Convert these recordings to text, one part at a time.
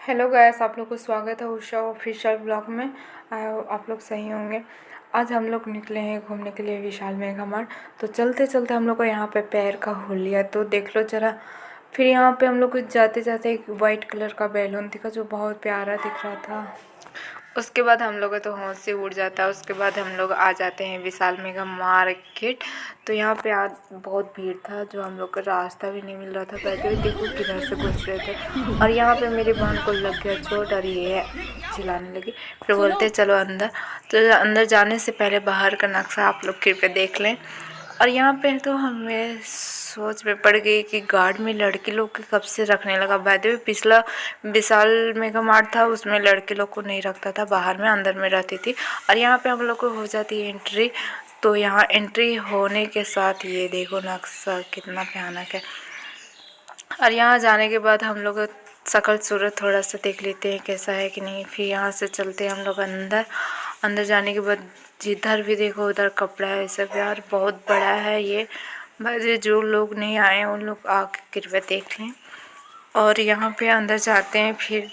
Hello guys, आप लोग को स्वागत है उषा ऑफिशियल ब्लॉग में। आप लोग सही होंगे। आज हम लोग निकले हैं घूमने के लिए विशाल मेगा मार्ट। तो चलते चलते हम लोग को यहाँ पे पैर का हो लिया, तो देख लो जरा। फिर यहाँ पे हम लोग को जाते जाते एक वाइट कलर का बैलून दिखा जो बहुत प्यारा दिख रहा था। उसके बाद हम लोग का तो होश से उड़ जाता है। उसके बाद हम लोग आ जाते हैं विशाल मेगा मार्केट। तो यहाँ पे आज बहुत भीड़ था, जो हम लोग का रास्ता भी नहीं मिल रहा था। पहले देखो किधर से घुस रहे थे। और यहाँ पे मेरी बहन को लग गया चोट और ये चिल्लाने लगी। फिर बोलते चलो अंदर। तो अंदर जाने से पहले बाहर का नक्शा आप लोग कृपया देख लें। और यहाँ पे तो हमें सोच में पड़ गई कि गार्ड में लड़की लोग के कब से रखने लगा। बाय द वे पिछला विशाल मेगा मार्ट था, उसमें लड़के लोग को नहीं रखता था, बाहर में अंदर में रहती थी। और यहाँ पे हम लोग को हो जाती है एंट्री। तो यहाँ एंट्री होने के साथ ये देखो नक्शा कितना भयानक है। और यहाँ जाने के बाद हम लोग शकल सूरत थोड़ा सा देख लेते हैं कैसा है कि नहीं। फिर यहाँ से चलते हैं हम लोग अंदर। अंदर जाने के बाद जिधर भी देखो उधर कपड़ा है सब यार, बहुत बड़ा है ये। बस जो लोग नहीं आए उन लोग आके कृपया देख लें। और यहाँ पे अंदर जाते हैं। फिर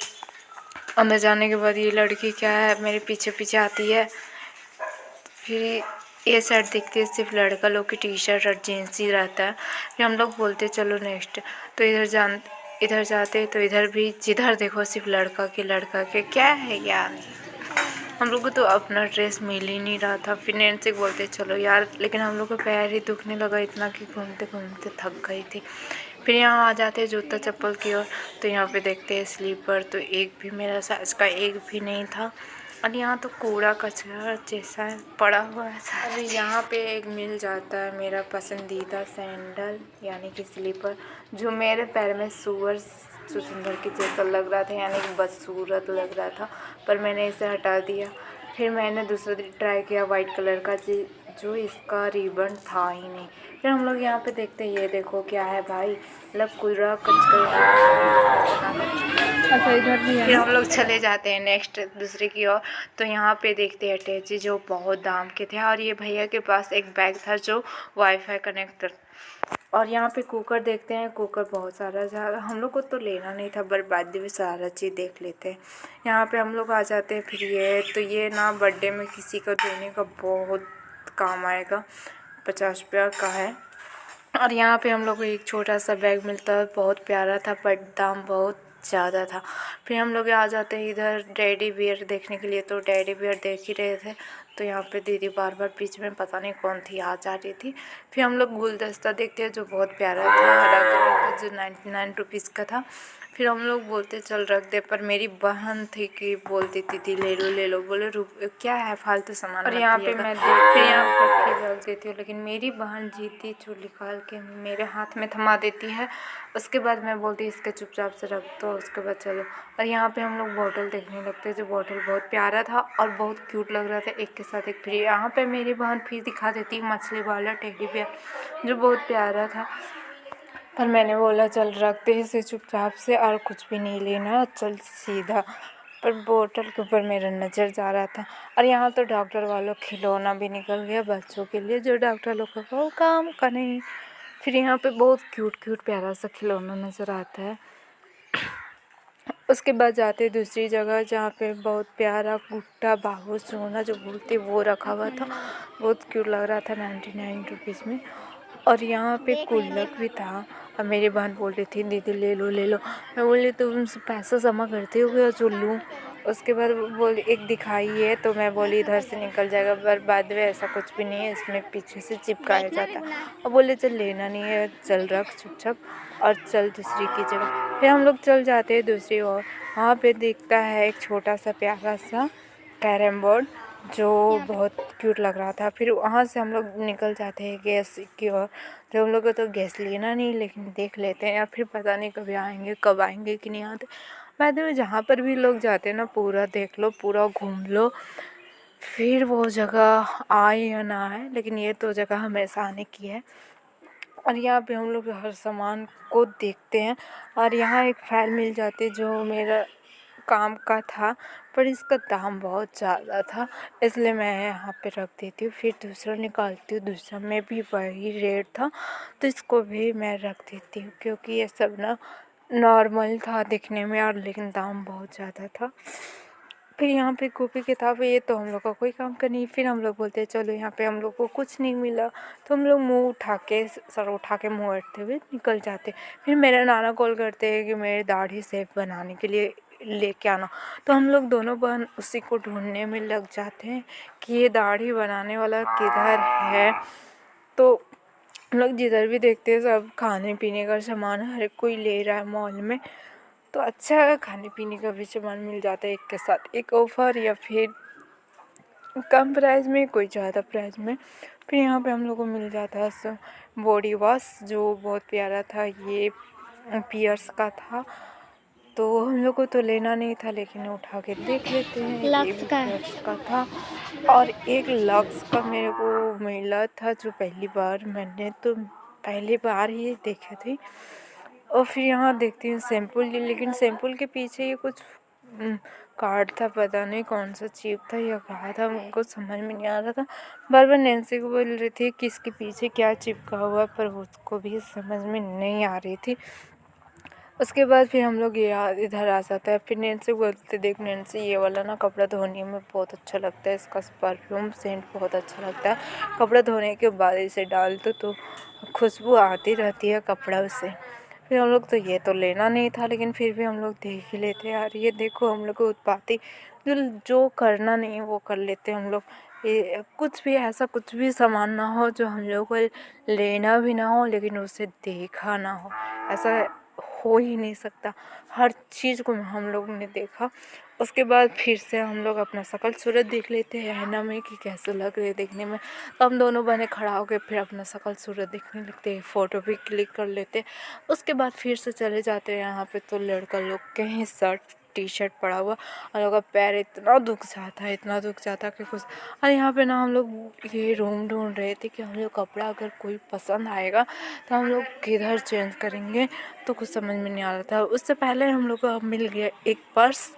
अंदर जाने के बाद ये लड़की क्या है मेरे पीछे पीछे आती है। फिर ये साइड देखते हैं सिर्फ लड़का लोग की टी शर्ट और जीन्स ही रहता है। फिर हम लोग बोलते चलो नेक्स्ट। तो इधर जाते तो इधर भी जिधर देखो सिर्फ लड़का के क्या है यार। हम लोग को तो अपना ड्रेस मिल ही नहीं रहा था। फिर नैन्सी को बोलते चलो यार, लेकिन हम लोग को पैर ही दुखने लगा इतना कि घूमते घूमते थक गई थी। फिर यहाँ आ जाते हैं जूता चप्पल की ओर। तो यहाँ पे देखते हैं स्लीपर, तो एक भी मेरा साइज का एक भी नहीं था। और यहाँ तो कूड़ा कचरा जैसा पड़ा हुआ है। अरे यहाँ पे एक मिल जाता है मेरा पसंदीदा सैंडल यानी कि स्लीपर, जो मेरे पैर में सुअर सुंदर के जैसा लग रहा था, यानी कि बदसूरत लग रहा था। पर मैंने इसे हटा दिया। फिर मैंने दूसरा ट्राई किया वाइट कलर का, जो इसका रिबन था ही नहीं। फिर हम लोग यहाँ पे देखते हैं, ये देखो क्या है भाई, मतलब कूड़ा कचरा। अच्छा इधर भी है। फिर हम लोग चले जाते हैं नेक्स्ट दूसरे की ओर। तो यहाँ पे देखते हैं अटैची जो बहुत दाम के थे। और ये भैया के पास एक बैग था जो वाईफाई कनेक्टर। और यहाँ पे कुकर देखते हैं, कुकर बहुत सारा हम लोग को तो लेना नहीं था, बर्बादी में सारा चीज़ देख लेते हैं। यहाँ पे हम लोग आ जाते हैं। फिर ये ना बर्थडे में किसी को देने का बहुत काम आएगा, 50 रुपया का है। और यहाँ पे हम लोग को एक छोटा सा बैग मिलता है, बहुत प्यारा था पर दाम बहुत ज़्यादा था। फिर हम लोग आ जाते हैं इधर टेडी बियर देखने के लिए। तो टेडी बियर देख ही रहे थे। तो यहाँ पे दीदी बार बार बीच में पता नहीं कौन थी आ जा रही थी। फिर हम लोग गुलदस्ता देखते हैं जो बहुत प्यारा था, हरा कलर का, जो 99 रुपीज़ का था। फिर हम लोग बोलते चल रख दे, पर मेरी बहन थी कि बोलती थी ले लो। बोले रुक क्या है फालतू सामान। और यहाँ पे मैं फिर यहाँ पर रख देती हूँ, लेकिन मेरी बहन जीती जो निकाल के मेरे हाथ में थमा देती है। उसके बाद मैं बोलती इसके चुपचाप से रख दो, उसके बाद चलो। और यहाँ पे हम लोग बॉटल देखने लगते हैं, जो बॉटल बहुत प्यारा था और बहुत क्यूट लग रहा था, एक के साथ एक फ्री। यहाँ पे मेरी बहन फिर दिखा देती मछली वाला टेडी बियर जो बहुत प्यारा था। पर मैंने बोला चल रखते इसे चुपचाप से, और कुछ भी नहीं लेना, चल सीधा। पर बोतल के ऊपर मेरा नज़र जा रहा था। और यहाँ तो डॉक्टर वालों खिलौना भी निकल गया बच्चों के लिए, जो डॉक्टर लोग का वो काम का नहीं। फिर यहाँ पे बहुत क्यूट क्यूट प्यारा सा खिलौना नज़र आता है। उसके बाद जाते दूसरी जगह जहाँ पे बहुत प्यारा गुट्टा बाबू सोना जो बोलते वो रखा हुआ था, बहुत क्यूट लग रहा था 99 रुपीज़ में। और यहाँ पे गुल्लक भी था। और मेरी बहन बोल रही थी दीदी ले लो ले लो। मैं बोली तुम पैसा जमा करते हो गया जो लूँ। उसके बाद बोली एक दिखाई है, तो मैं बोली इधर से निकल जाएगा, पर बाद में ऐसा कुछ भी नहीं है, इसमें पीछे से चिपकाया जाता है। और बोले चल लेना नहीं है, चल रख चुपचाप और चल दूसरी की जगह। फिर हम लोग चल जाते हैं दूसरी ओर। वहाँ पे दिखता है एक छोटा सा प्यारा सा कैरम बोर्ड जो बहुत क्यूट लग रहा था। फिर वहाँ से हम लोग निकल जाते हैं गैस की ओर। तो हम लोग को तो गैस लेना नहीं, लेकिन देख लेते हैं, या फिर पता नहीं कभी आएंगे, कब आएंगे कि नहीं आते। बाद में जहाँ पर भी लोग जाते हैं ना पूरा देख लो, पूरा घूम लो, फिर वो जगह आए या ना आए, लेकिन ये तो जगह हमेशा आने की है। और यहाँ पे हम लोग हर सामान को देखते हैं। और यहाँ एक फाइल मिल जाती है जो मेरा काम का था, पर इसका दाम बहुत ज़्यादा था, इसलिए मैं यहाँ पे रख देती हूँ। फिर दूसरा निकालती हूँ, दूसरा में भी वही रेट था, तो इसको भी मैं रख देती हूँ, क्योंकि ये सब ना नॉर्मल था दिखने में और लेकिन दाम बहुत ज़्यादा था। फिर यहाँ पे कॉपी किताब ये तो हम लोग का कोई काम का नहीं। फिर हम लोग बोलते हैं चलो यहाँ पे हम लोग को कुछ नहीं मिला, तो हम लोग मुंह उठा के सर उठा के मुंह अड़ते हुए निकल जाते। फिर मेरे नाना कॉल करते हैं कि मेरे दाढ़ी शेव बनाने के लिए लेके आना, तो हम लोग दोनों बहन उसी को ढूंढने में लग जाते हैं कि ये दाढ़ी बनाने वाला किधर है। तो हम लोग जिधर भी देखते हैं सब खाने पीने का सामान हर कोई ले रहा है मॉल में, तो अच्छा खाने पीने का भी सामान मिल जाता है एक के साथ एक ऑफ़र या फिर कम प्राइस में कोई ज़्यादा प्राइस में। फिर यहाँ पे हम लोग को मिल जाता है बॉडी वॉश जो बहुत प्यारा था, ये पियर्स का था। तो हम लोग को तो लेना नहीं था लेकिन उठा के देख लेते हैं, ये लक्स भी का पियर्स का था। और एक लक्स का मेरे को मिला था जो पहली बार मैंने तो पहली बार ही देखी थी। और फिर यहाँ देखती हूँ सैम्पुल, लेकिन सैम्पुल के पीछे ये कुछ कार्ड था, पता नहीं कौन सा चिप था या क्या था, मुझको समझ में नहीं आ रहा था। बार बार नैन्सी को बोल रही थी कि इसके पीछे क्या चिपका हुआ, पर उसको भी समझ में नहीं आ रही थी। उसके बाद फिर हम लोग इधर आ जाता है। फिर नैन्सी बोलते देख नैन्सी ये वाला ना कपड़ा धोने में बहुत अच्छा लगता है, इसका परफ्यूम सेंट बहुत अच्छा लगता है, कपड़ा धोने के बाद इसे डाल दो तो खुशबू आती रहती है कपड़ा से। फिर हम लोग तो ये तो लेना नहीं था लेकिन फिर भी हम लोग देख ही लेते यार, ये देखो हम लोग को उत्पाती जो करना नहीं वो कर लेते हम लोग। ये कुछ भी ऐसा कुछ भी सामान ना हो जो हम लोग को लेना भी ना हो लेकिन उसे देखा ना हो, ऐसा हो ही नहीं सकता। हर चीज़ को हम लोग ने देखा। उसके बाद फिर से हम लोग अपना शकल सूरत देख लेते हैं आईना में कि कैसे लग रहे देखने में। तो हम दोनों बहनें खड़ा होकर फिर अपना शकल सूरत देखने लगते हैं, फ़ोटो भी क्लिक कर लेते हैं। उसके बाद फिर से चले जाते हैं यहाँ पे, तो लड़का लोग के ही शर्ट टी शर्ट पड़ा हुआ और लोग का पैर इतना दुख जाता है, इतना दुख जाता है कि कुछ। और यहाँ पे ना हम लोग ये रूम ढूंढ रहे थे कि हम लोग कपड़ा अगर कोई पसंद आएगा तो हम लोग किधर चेंज करेंगे, तो कुछ समझ में नहीं आ रहा था। उससे पहले हम लोग को मिल गया एक पर्स,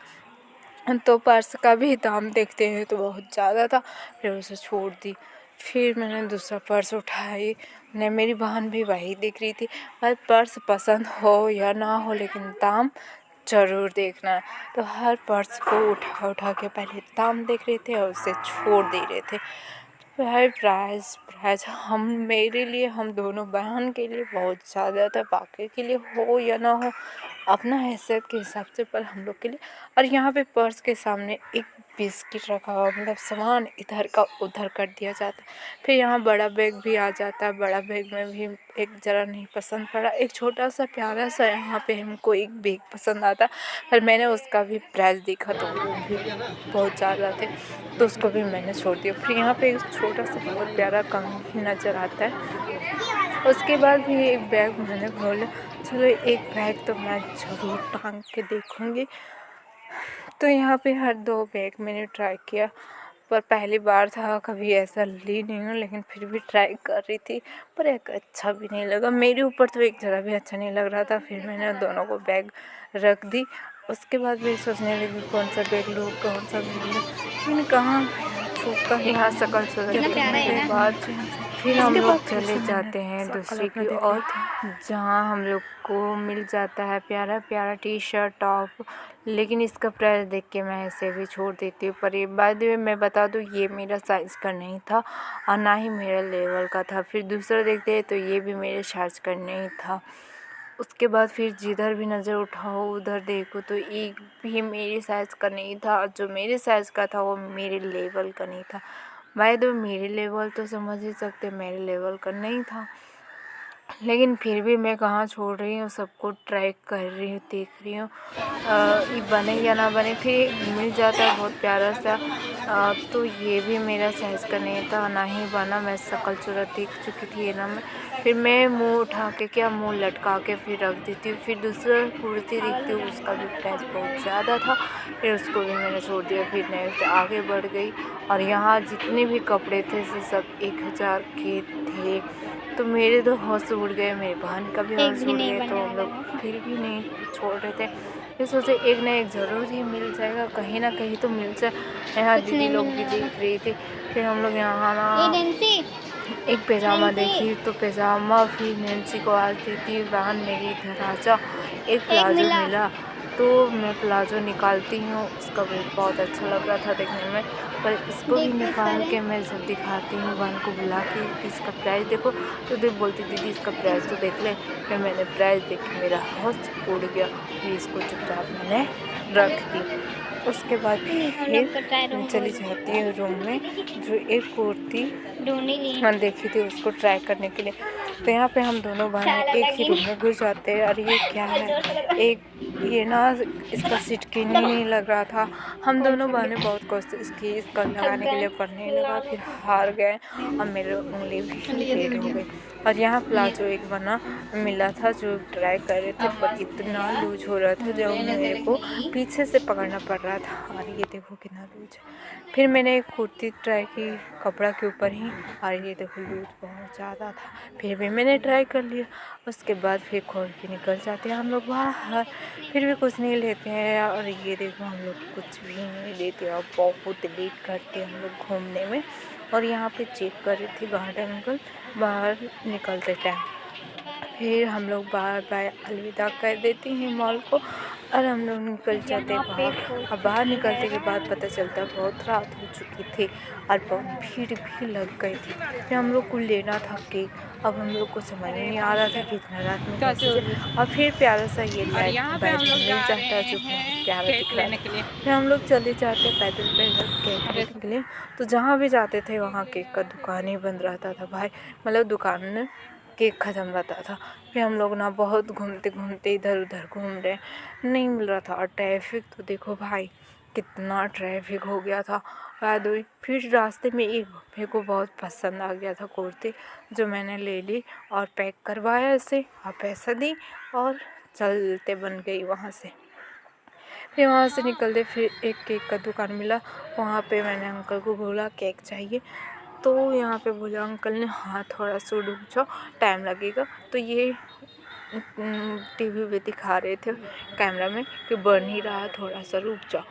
तो पर्स का भी दाम देखते हैं तो बहुत ज़्यादा था, फिर उसे छोड़ दी। फिर मैंने दूसरा पर्स उठाई, ने मेरी बहन भी वही देख रही थी। पर पर्स पसंद हो या ना हो लेकिन दाम ज़रूर देखना है, तो हर पर्स को उठा उठा के पहले दाम देख रहे थे और उसे छोड़ दे रहे थे। भाई प्राइस हम मेरे लिए, हम दोनों बहन के लिए बहुत ज़्यादा था, बाकी के लिए हो या ना हो अपना हैसियत के हिसाब से, पर हम लोग के लिए। और यहाँ पे पर्स के सामने एक बिस्किट रखा हुआ, मतलब सामान इधर का उधर कर दिया जाता है। फिर यहाँ बड़ा बैग भी आ जाता है, बड़ा बैग में भी एक ज़रा नहीं पसंद पड़ा, एक छोटा सा प्यारा सा यहाँ पे हमको एक बैग पसंद आता, पर मैंने उसका भी प्राइस देखा तो वो भी बहुत ज़्यादा थे, तो उसको भी मैंने छोड़ दिया। फिर यहाँ पे एक छोटा सा बहुत प्यारा कंघी नज़र आता है। उसके बाद भी एक बैग मैंने खोला, चलो एक बैग तो मैं ज़रूर टांग के देखूँगी। तो यहाँ पे हर दो बैग मैंने ट्राई किया, पर पहली बार था, कभी ऐसा ली नहीं हूँ, लेकिन फिर भी ट्राई कर रही थी, पर एक अच्छा भी नहीं लगा मेरे ऊपर, तो एक ज़रा भी अच्छा नहीं लग रहा था। फिर मैंने दोनों को बैग रख दी। उसके बाद भी सोचने लगी कौन सा बैग लूँ, कौन सा बैग लूँ, लेकिन कहाँ छूटता है। यहाँ शकल सूरत देखने के बाद फिर हम लोग चले जाते हैं दूसरी की ओर, जहाँ हम लोग को मिल जाता है प्यारा प्यारा टी शर्ट टॉप, लेकिन इसका प्राइस देख के मैं ऐसे भी छोड़ देती हूँ। पर ये बाय द वे मैं बता दूँ ये मेरा साइज़ का नहीं था और ना ही मेरे लेवल का था। फिर दूसरा देखते हैं तो ये भी मेरे साइज़ का नहीं था। उसके बाद फिर जिधर भी नज़र उठाओ उधर देखो तो एक भी मेरे साइज़ का नहीं था, और जो मेरे साइज़ का था वो मेरे लेवल का नहीं था। बाय द वे मेरे लेवल तो समझ ही सकते मेरे लेवल का नहीं था, लेकिन फिर भी मैं कहाँ छोड़ रही हूँ, सबको ट्राई कर रही हूँ, देख रही हूँ ये बने या ना बने। फिर मिल जाता है बहुत प्यारा सा, तो ये भी मेरा साइज़ का नहीं था, ना ही बना। मैं शकल सूरत देख चुकी थी ये ना, मैं फिर मैं मुंह उठा के क्या मुंह लटका के फिर रख देती हूँ। फिर दूसरा कुर्ती देखती हूँ, उसका भी प्राइस बहुत ज़्यादा था, फिर उसको भी मैंने छोड़ दिया। फिर नेक्स्ट आगे बढ़ गई, और यहाँ जितने भी कपड़े थे सब 1000 के थे, तो मेरे तो होश उड़ गए, मेरी बहन का भी होश उड़ गए, तो हम लोग फिर भी नहीं छोड़ रहे थे। फिर सोचे एक ना एक ज़रूर ही मिल जाएगा, कहीं ना कहीं तो मिल जाए। यहाँ दीदी लोग भी देख रही थी। फिर हम लोग यहाँ ना एक पैजामा देखी, तो पैजामा फिर नैन्सी को आज देती बहन मेरी इधर आ जा, एक प्लाजो मिला तो मैं प्लाजो निकालती हूँ। उसका वेट बहुत अच्छा लग रहा था देखने में, पर इसको भी निकाल के मैं जब दिखाती हूँ बहन को बुला के कि इसका प्राइस देखो, तो दीदी बोलती दीदी इसका प्राइस तो देख ले। फिर मैंने प्राइस देख के मेरा होश उड़ गया, फिर इसको चुपचाप मैंने रख दी। उसके बाद फिर चली जाती हूँ रूम में। जो एक कुर्ती हम देखी थी उसको ट्राई करने के लिए, तो यहाँ पे हम दोनों बहनें एक ही रूम में घुस जाते हैं। और ये क्या है, एक ये ना इसका सिटकिन ही नहीं लग रहा था। हम दोनों बहनें बहुत कोशिश की इसका लगाने के लिए, पर नहीं लगा, फिर हार गए और मेरे उंगली भी रेड हो गई। और यहाँ प्लाजो एक बना मिला था जो ट्राई कर रहे थे, पर इतना लूज हो रहा था जो मेरे को पीछे से पकड़ना पड़ रहा था। और ये देखो कितना लूज है। फिर मैंने एक कुर्ती ट्राई की कपड़ा के ऊपर ही, और ये देखो लूज बहुत ज़्यादा था, फिर भी मैंने ट्राई कर लिया। उसके बाद फिर खोल के निकल जाते हैं हम लोग बाहर, फिर भी कुछ नहीं लेते हैं। और ये देखो हम लोग कुछ भी नहीं लेते और बहुत लेट करते हैं हम लोग घूमने में। और यहाँ पे चेक कर रही थी गार्डन अंकल बाहर निकलते टाइम। फिर हम लोग बाहर बाय अलविदा कर देते हैं मॉल को, और हम लोग निकल जाते हैं बाहर। और बाहर निकलने के बाद पता चलता है बहुत रात हो चुकी थी और बहुत भीड़ भी लग गई थी। फिर हम लोग को लेना था केक। अब हम लोग को समझ नहीं आ रहा था कि इतना रात में कैसे और फिर प्यारा सा ये बैग मिल जाता है जो प्यारा दिख रहा है। फिर हम लोग चले जाते पैदल पैदल केक लेने के लिए। तो जहाँ भी जाते थे वहाँ केक का दुकान ही बंद रहता था भाई, मतलब दुकान में केक ख़त्म रहता था। फिर हम लोग ना बहुत घूमते घूमते इधर उधर घूम रहे, नहीं मिल रहा था। और ट्रैफिक तो देखो भाई कितना ट्रैफिक हो गया था याद हुई। फिर रास्ते में एक मेरे को बहुत पसंद आ गया था कुर्ती, जो मैंने ले ली और पैक करवाया इसे और पैसा दी और चलते बन गई वहाँ से। फिर वहाँ से निकलते फिर एक केक का दुकान मिला, वहाँ पे मैंने अंकल को बोला केक चाहिए, तो यहाँ पे बोला अंकल ने हाँ थोड़ा सा रुक जाओ टाइम लगेगा। तो ये टीवी पे दिखा रहे थे कैमरा में कि बन ही रहा, थोड़ा सा रुक जाओ।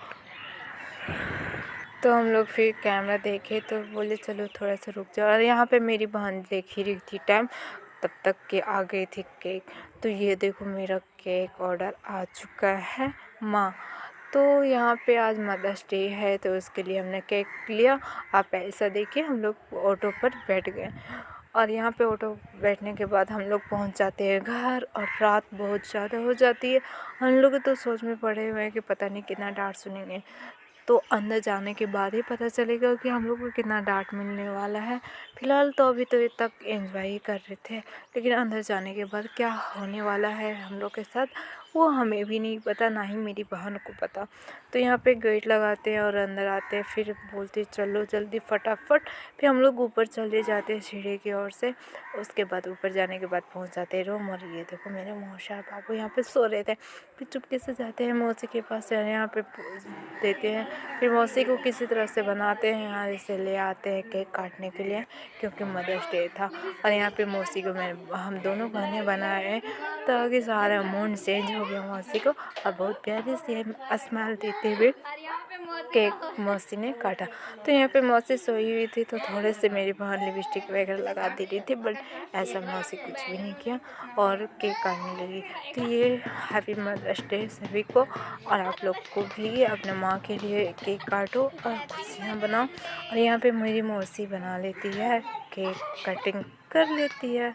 तो हम लोग फिर कैमरा देखे तो बोले चलो थोड़ा सा रुक जाओ। और यहाँ पे मेरी बहन देख ही रही थी टाइम, तब तक के आ गई थी केक। तो ये देखो मेरा केक ऑर्डर आ चुका है माँ। तो यहाँ पे आज मदर्स डे है तो उसके लिए हमने केक लिया और पैसा देके हम लोग ऑटो पर बैठ गए। और यहाँ पे ऑटो बैठने के बाद हम लोग पहुँच जाते हैं घर, और रात बहुत ज़्यादा हो जाती है। हम लोग तो सोच में पड़े हुए हैं कि पता नहीं कितना डांट सुनेंगे, तो अंदर जाने के बाद ही पता चलेगा कि हम लोग को कितना डांट मिलने वाला है। फ़िलहाल तो अभी तो ये तक एंजॉय ही कर रहे थे, लेकिन अंदर जाने के बाद क्या होने वाला है हम लोग के साथ वो हमें भी नहीं पता, ना ही मेरी बहन को पता। तो यहाँ पे गेट लगाते हैं और अंदर आते हैं, फिर बोलते चलो जल्दी फटाफट। फिर हम लोग ऊपर चले जाते हैं सीढ़ी की ओर से। उसके बाद ऊपर जाने के बाद पहुँच जाते हैं रूम। और ये देखो मेरे मौसा और बाबू यहाँ पे सो रहे थे। फिर चुपके से जाते हैं मौसी के पास, यहाँ पे देते हैं। फिर मौसी को किसी तरह से बनाते हैं, यहाँ से ले आते हैं केक काटने के लिए, क्योंकि मदर्स डे था। और यहाँ पे मौसी को हम दोनों बहनें बनाए ताकि सारा मूड चेंज हो गया मौसी को, और बहुत प्यारी सी स्माइल देते हुए केक मौसी ने काटा। तो यहाँ पे मौसी सोई हुई थी, तो थोड़े से मेरी बहन लिपस्टिक वगैरह लगा दे रही थी, बट ऐसा मौसी कुछ भी नहीं किया और केक काटने लगी। तो ये हैप्पी मदर्स डे सभी को, और आप लोग को भी अपने माँ के लिए केक काटो और खुशियाँ बनाओ। और यहाँ पे मेरी मौसी बना लेती है, केक कटिंग कर लेती है।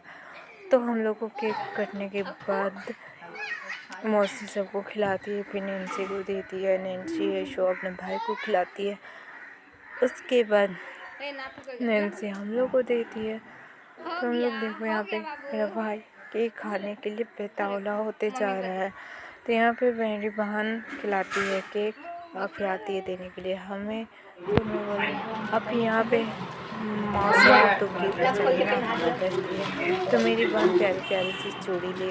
तो हम लोग को केक कटने के बाद मौसी सबको खिलाती है, फिर नैन्सी को देती है, नैन्सी यशो अपने भाई को खिलाती है। उसके बाद नैन्सी हम लोग को देती है। तो हम लोग देखो यहाँ पे मेरा भाई केक खाने के लिए बेतावला होते जा रहा है। तो यहाँ पे मेरी बहन खिलाती है केक और फिर आती है देने के लिए हमें। तो मैं बोली अब यहाँ पे मौसी को तो केक चाहिए ना, तो मेरी बहन प्यारी प्यारी सी चूड़ी ले।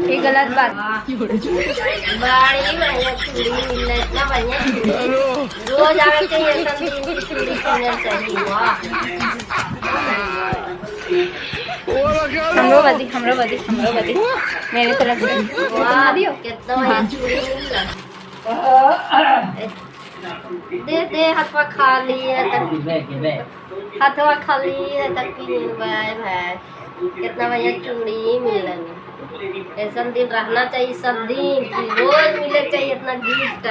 ये गलत बात बड़ी बढ़िया चूड़ी मिलना, इतना बढ़िया चूड़ी रोज आवे चाहिए, सब दिन की चूड़ी पहनना चाहिए। हमरो बदी मेरे तरफ से वाह कितना बढ़िया चूड़ी मिला। दे हाथवा खा लिए, हाथवा खा लिए तक की भाई कितना बढ़िया चूड़ी मिलन। ऐसा दिन रहना चाहिए सब दिन, रोज मिले चाहिए इतना गिफ्ट।